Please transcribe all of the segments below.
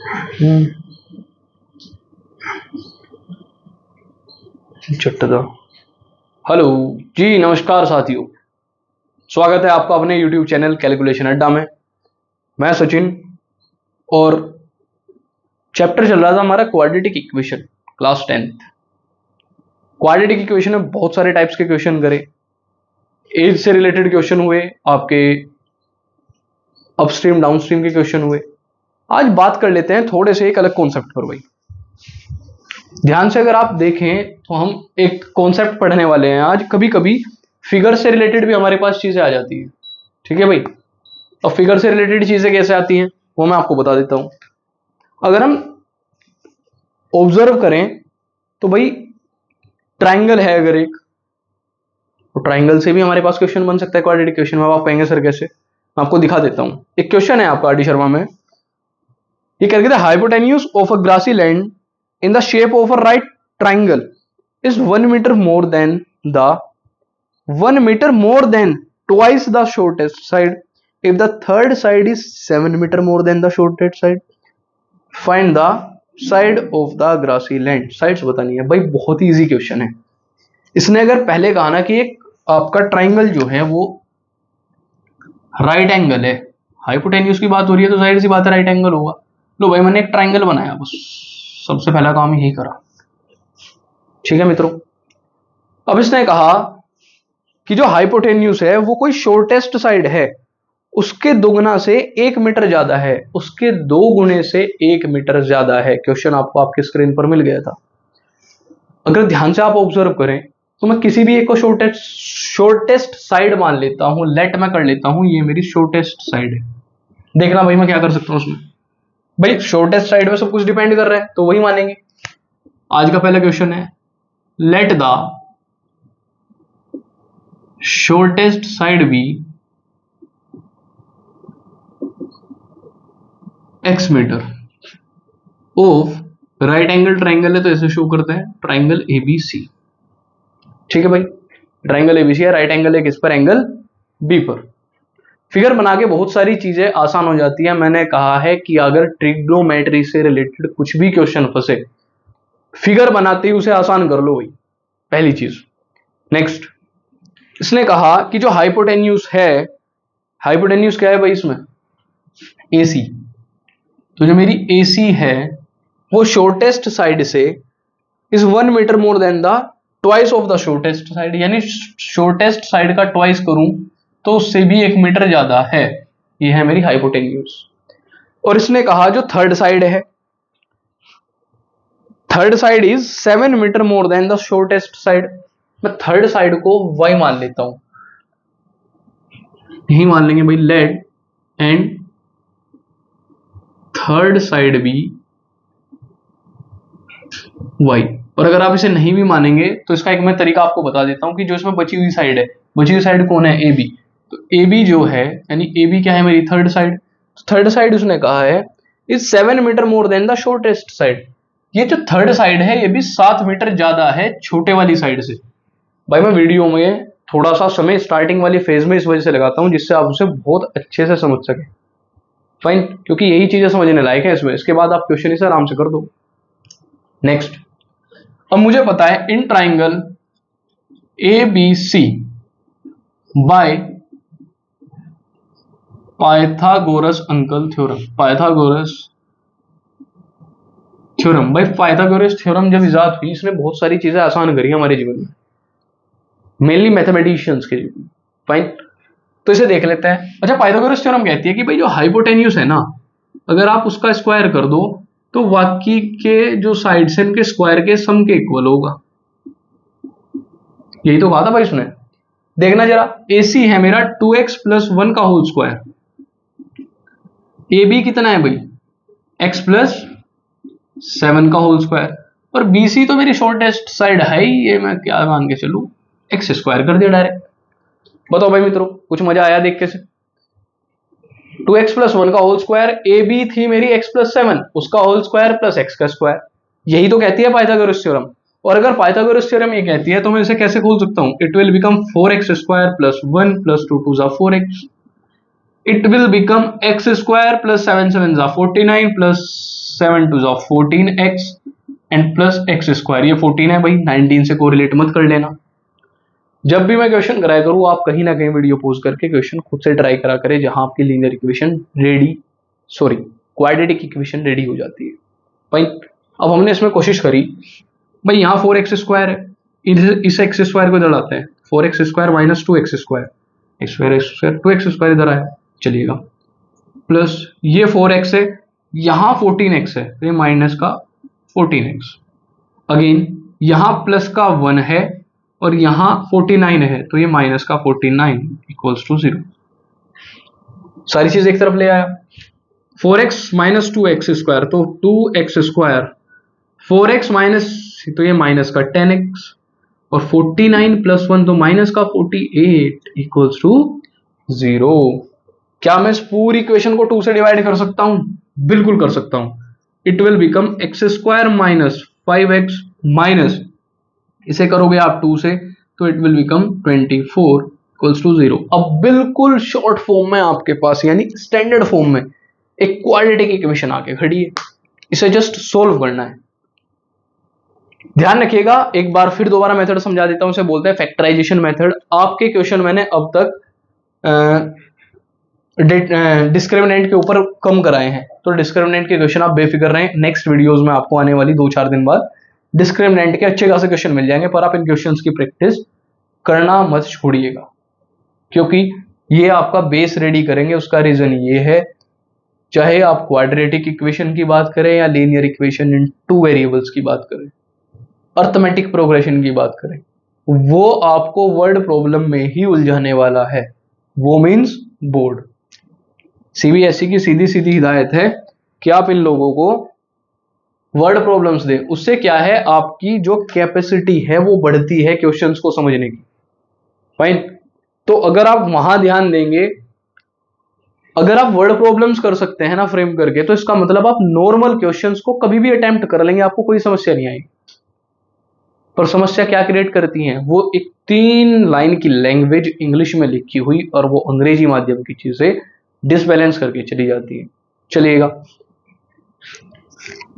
Hello जी, नमस्कार साथियों। स्वागत है आपका अपने YouTube चैनल कैलकुलेशन अड्डा में। मैं सचिन और चैप्टर चल रहा था हमारा quadratic equation, class 10th। Quadratic equation में बहुत सारे टाइप्स के क्वेश्चन करे, एज से रिलेटेड क्वेश्चन हुए, आपके अपस्ट्रीम डाउनस्ट्रीम के क्वेश्चन हुए। आज बात कर लेते हैं थोड़े से एक अलग कॉन्सेप्ट पर। भाई ध्यान से अगर आप देखें तो हम एक कॉन्सेप्ट पढ़ने वाले हैं आज। कभी कभी फिगर से रिलेटेड भी हमारे पास चीजें आ जाती हैं, ठीक है भाई। और फिगर से रिलेटेड चीजें कैसे आती हैं वो मैं आपको बता देता हूं। अगर हम ऑब्जर्व करें तो भाई ट्राइंगल है अगर एक, तो ट्राइंगल से भी हमारे पास क्वेश्चन बन सकता है क्वाड्रेटिक क्वेश्चन में। आप कहेंगे सर कैसे, मैं आपको दिखा देता हूं। एक क्वेश्चन है आपका आर डी शर्मा में, ये कह रहे थे hypotenuse of a grassy land in the shape of a right triangle is 1 meter more than twice the shortest side if the third side is 7 meter more than the shortest side. Find the side of the grassy land. Sides बतानी है भाई, बहुत ही easy question है। इसने अगर पहले कहा ना कि एक आपका ट्राइंगल जो है वो राइट एंगल है, हाइपोटेन्यूज की बात हो रही है तो जाहिर सी बात है राइट एंगल होगा। लो भाई मैंने एक ट्राइंगल बनाया, बस सबसे पहला काम यही करा, ठीक है मित्रों। अब इसने कहा कि जो हाइपोटेन्यूज है वो कोई शॉर्टेस्ट साइड है, उसके दोगुना से 1 मीटर ज्यादा है, उसके 2 गुणे से 1 मीटर ज्यादा है। क्वेश्चन आपको आपके स्क्रीन पर मिल गया था। अगर ध्यान से आप ऑब्जर्व करें तो मैं किसी भी एक को शॉर्टेस्ट साइड मान लेता हूं, लेट मैं कर लेता हूं ये मेरी शॉर्टेस्ट साइड है। देखना भाई मैं क्या कर सकता हूं उसमें। भाई शॉर्टेस्ट साइड में सब कुछ डिपेंड कर रहा है तो वही मानेंगे। आज का पहला क्वेश्चन है, let the shortest side be x metre of right angle triangle है, तो ऐसे शो करते हैं ट्राइंगल एबीसी। ठीक है भाई, ट्राइंगल एबीसी है, राइट एंगल है किस पर, एंगल बी पर। फिगर बना के बहुत सारी चीजें आसान हो जाती है। मैंने कहा है कि अगर ट्रिग्नोमेट्री से रिलेटेड कुछ भी क्वेश्चन फंसे, फिगर बनाते ही उसे आसान कर लो भाई, पहली चीज। नेक्स्ट, इसने कहा कि जो हाइपोटेन्यूज है, हाइपोटेन्यूज क्या है भाई इसमें, एसी। तो जो मेरी एसी है वो शॉर्टेस्ट साइड से is 1 metre more than the twice of the shortest side, यानी शॉर्टेस्ट साइड का ट्वाइस करूं तो उससे भी 1 मीटर ज्यादा है। ये है मेरी हाइपोटेन्यूज। और इसने कहा जो थर्ड साइड है, third side is 7 metre more than the shortest side. मैं थर्ड साइड को y मान लेता हूं, यही मान लेंगे भाई, लेट एंड थर्ड साइड भी y। और अगर आप इसे नहीं भी मानेंगे तो इसका एक मैं तरीका आपको बता देता हूं कि जो इसमें बची हुई साइड है, बची हुई साइड कौन है, ए बी। तो ए बी जो है, यानी ए बी क्या है मेरी, थर्ड साइड। थर्ड साइड उसने कहा है is 7 metre more than the shortest side. ये जो थर्ड साइड है ये भी 7 मीटर ज्यादा है छोटे वाली साइड से। भाई मैं वीडियो में थोड़ा सा समय स्टार्टिंग वाली फेज में इस वजह से लगाता हूं जिससे आप उसे बहुत अच्छे से समझ सके, फाइन, क्योंकि यही चीजें समझने लायक है इसमें। इसके बाद आप क्वेश्चन इसे आराम से कर दो। नेक्स्ट, अब मुझे पता है in triangle A B C by Pythagoras uncle theorem, Pythagoras theorem. भाई पाइथागोरस थ्योरम जब इजाद हुई इसने बहुत सारी चीजें आसान करी हमारे जीवन में, मेनली मैथमेटिशियंस के जीवन में, फाइन। तो इसे देख लेते हैं। अच्छा, पाइथागोरस थ्योरम कहती है कि भाई जो हाइपोटेन्यूज है ना, अगर आप उसका स्क्वायर कर दो तो बाकी के जो साइड्स हैं उनके स्क्वायर के सम के इक्वल होगा। यही तो कहा था भाई उसने। देखना जरा, AC है मेरा 2x + 1 का होल स्क्वायर, AB कितना है भाई, x + 7 का होल स्क्वायर, और BC तो मेरी शॉर्टेस्ट साइड है ही, ये मैं क्या मान के चलूं, x स्क्वायर कर दिया डायरेक्ट। बताओ भाई मित्रों, कुछ मजा आया देख के से। 2x + 1 का होल स्क्वायर, AB थी मेरी x + 7, उसका होल स्क्वायर प्लस x का स्क्वायर। यही तो कहती है पाइथागोरस थ्योरम। और अगर पाइथागोरस थ्योरम ये कहती है तो मैं इसे कैसे खोल सकता हूं, it will become 4x² + 1 + 2 2 4x। It will become x² + 7 7 49 + 7 2 जा 14x and plus x square, ये 14 है भाई, 19 से कोरिलेट मत कर लेना। जब भी मैं क्वेश्चन कराया करूँ आप कहीं ना कहीं वीडियो पॉज करके क्वेश्चन खुद से ट्राई करा करें, जहां आपकी linear equation quadratic equation ready हो जाती है भाई। अब हमने इसमें कोशिश करी भाई, यहाँ 4x स्क्वायर है, इस एक्स स्क्वायर को इधर लाते हैं, 4x square minus 2x square, x square 2x square इधर आया, चलिएगा, प्लस ये 4x है, यहाँ 14x है तो ये माइनस का 14x, अगेन यहाँ प्लस का 1 है और यहाँ 49 है तो ये माइनस का 49 इक्वल्स टू 0। सारी चीज एक तरफ ले आया, 4x माइनस 2x स्क्वायर तो 2x स्क्वायर, 4x माइनस तो ये माइनस का 10x और 49 प्लस 1 तो माइनस का 48 इक्वल्स टू 0। क्या मैं इस पूरी इक्वेशन को 2 से डिवाइड कर सकता हूं? बिल्कुल कर सकता हूं। It will become x square minus 5x minus, इसे करोगे आप 2 से तो it will become 24 equals to 0। अब बिल्कुल शॉर्ट फॉर्म में आपके पास यानी स्टैंडर्ड फॉर्म में एक क्वाड्रेटिक इक्वेशन आके खड़ी है, इसे जस्ट सोल्व करना है। ध्यान रखिएगा, एक बार फिर दोबारा मेथड समझा देता हूं, इसे बोलते हैं फैक्टराइजेशन मेथड। आपके क्वेश्चन मैंने अब तक डिस्क्रिमिनेंट के ऊपर कम कराए हैं, तो डिस्क्रिमिनेंट के क्वेश्चन आप बेफिक्र रहें, नेक्स्ट वीडियोस में आपको आने वाली 2-4 दिन बाद डिस्क्रिमिनेंट के अच्छे खासे क्वेश्चन मिल जाएंगे, पर आप इन क्वेश्चंस की प्रैक्टिस करना मत छोड़िएगा, क्योंकि ये आपका बेस रेडी करेंगे। उसका रीजन ये है, चाहे आप क्वाड्रेटिक इक्वेशन की बात करें या लीनियर इक्वेशन इन 2 वेरिएबल्स की बात करें, अर्थमेटिक प्रोग्रेशन की बात करें, वो आपको वर्ड प्रॉब्लम में ही उलझाने वाला है। वो मीन्स बोर्ड। सीबीएसई की सीधी सीधी हिदायत है कि आप इन लोगों को वर्ड प्रॉब्लम्स दें, उससे क्या है आपकी जो कैपेसिटी है वो बढ़ती है क्वेश्चंस को समझने की। फाइन, तो अगर आप वहां ध्यान देंगे, अगर आप वर्ड प्रॉब्लम्स कर सकते हैं ना फ्रेम करके, तो इसका मतलब आप नॉर्मल क्वेश्चंस को कभी भी अटेम्प्ट कर लेंगे, आपको कोई समस्या नहीं आएगी। पर समस्या क्या क्रिएट करती हैं? वो एक 3 लाइन की लैंग्वेज इंग्लिश में लिखी हुई और वो अंग्रेजी माध्यम की चीजें डिसबैलेंस करके चली जाती है। चलिएगा,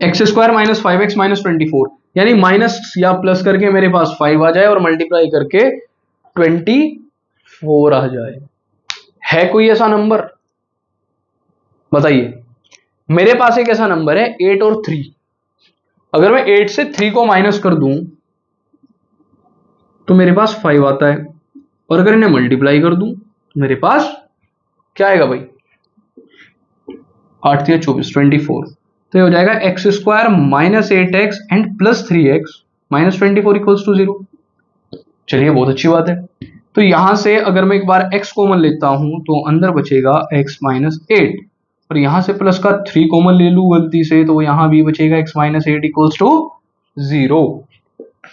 x square minus 5x minus 24, यानी माइनस या प्लस करके मेरे पास 5 आ जाए और मल्टीप्लाई करके 24 आ जाए। है कोई ऐसा नंबर? बताइए। मेरे पास एक ऐसा नंबर है 8 और 3। अगर मैं 8 से 3 को माइनस कर दूं तो मेरे पास 5 आता है, और अगर इन्हें मल्टीप्लाई कर दूं तो मेरे पास क्या आएगा भाई? 8 3 24 24, तो ये हो जाएगा x square minus 8x and plus 3x minus 24 equals to 0। चलिए, बहुत अच्छी बात है। तो यहां से अगर मैं एक बार x कॉमन लेता हूं तो अंदर बचेगा x माइनस 8, और यहां से प्लस का 3 कॉमन ले लूं गलती से तो यहां भी बचेगा x माइनस 8 इक्वल्स टू 0।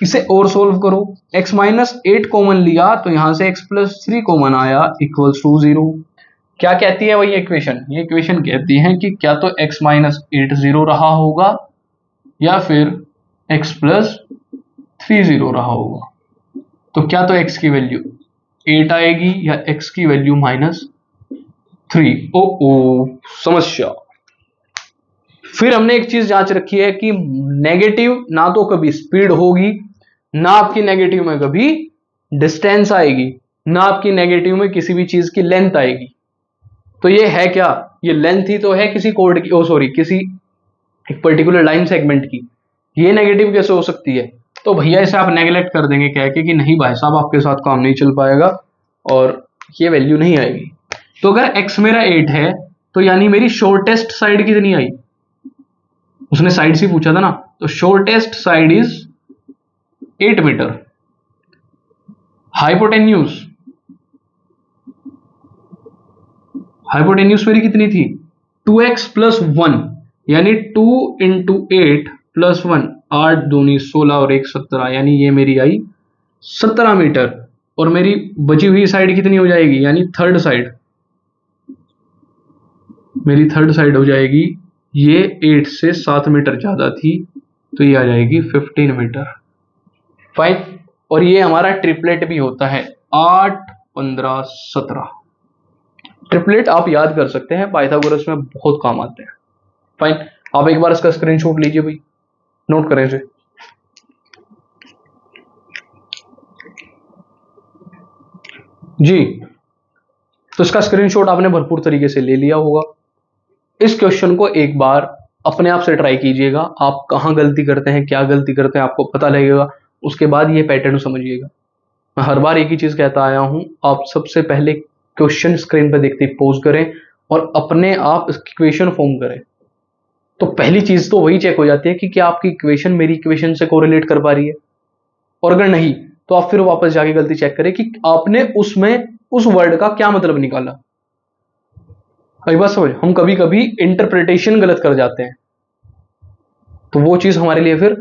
इसे और सोल्व करो, x माइनस 8 कॉमन लिया तो यहां से x प्लस 3 कॉमन आया इक्वल्स टू 0। क्या कहती है वही इक्वेशन? ये इक्वेशन कहती है कि क्या तो x माइनस 8 0 रहा होगा या फिर x प्लस 3 0 रहा होगा। तो क्या तो x की वैल्यू 8 आएगी या x की वैल्यू माइनस 3? ओ समस्या। फिर हमने एक चीज जांच रखी है कि नेगेटिव ना तो कभी स्पीड होगी, ना आपकी नेगेटिव में कभी डिस्टेंस आएगी, ना आपकी नेगेटिव में किसी भी चीज की लेंथ आएगी। तो ये है क्या? ये लेंथ ही तो है किसी कोड की, किसी एक पर्टिकुलर लाइन सेगमेंट की। ये नेगेटिव कैसे हो सकती है? तो भैया इसे आप नेगलेक्ट कर देंगे कह के कि नहीं भाई साहब आपके साथ काम नहीं चल पाएगा और ये वैल्यू नहीं आएगी। तो अगर x मेरा 8 है तो यानी मेरी शॉर्टेस्ट साइड कितनी आई? उसने साइड से पूछा था ना, तो shortest side is 8 metre. Hypotenuse मेरी कितनी थी? 2x प्लस 1, यानी 2 इंटू 8 प्लस 1, 8 दूनी 16 और 1 17, यानी ये मेरी आई 17 मीटर। और मेरी बची हुई साइड कितनी हो जाएगी? यानी थर्ड साइड, मेरी थर्ड साइड हो जाएगी, ये 8 से 7 मीटर ज्यादा थी तो ये आ जाएगी 15 मीटर। फाइन। और ये हमारा ट्रिपलेट भी होता है 8 15 17। ट्रिपलेट आप याद कर सकते हैं, पाइथागोरस में बहुत काम आते हैं। फाइन। आप एक बार इसका स्क्रीनशॉट लीजिए भाई, नोट करें इसे। जी, तो इसका स्क्रीनशॉट आपने भरपूर तरीके से ले लिया होगा। इस क्वेश्चन को एक बार अपने आप से ट्राई कीजिएगा, आप कहाँ गलती करते हैं, क्या गलती करते हैं, आपको पता लगेगा। उसके बाद ये पैटर्न समझिएगा। मैं हर बार एक ही चीज कहता आया हूं, आप सबसे पहले क्वेश्चन स्क्रीन पर देखते ही पॉज करें और अपने आप इक्वेशन फॉर्म करें। तो पहली चीज तो वही चेक हो जाती है कि क्या आपकी इक्वेशन मेरी इक्वेशन से कोरिलेट कर पा रही है, और अगर नहीं तो आप फिर वापस जाके गलती चेक करें कि आपने उसमें उस वर्ड का क्या मतलब निकाला। कई बार समझ, हम कभी कभी इंटरप्रिटेशन गलत कर जाते हैं, तो वो चीज हमारे लिए फिर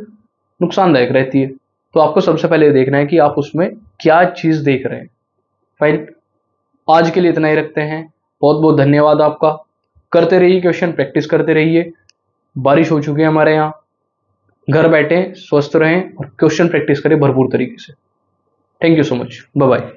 नुकसानदायक रहती है। तो आपको सबसे पहले देखना है कि आप उसमें क्या चीज देख रहे हैं। फाइन, आज के लिए इतना ही रखते हैं। बहुत बहुत धन्यवाद आपका। करते रहिए क्वेश्चन, प्रैक्टिस करते रहिए। बारिश हो चुकी है हमारे यहाँ, घर बैठे स्वस्थ रहें और क्वेश्चन प्रैक्टिस करें भरपूर तरीके से। Thank you so much, bye bye.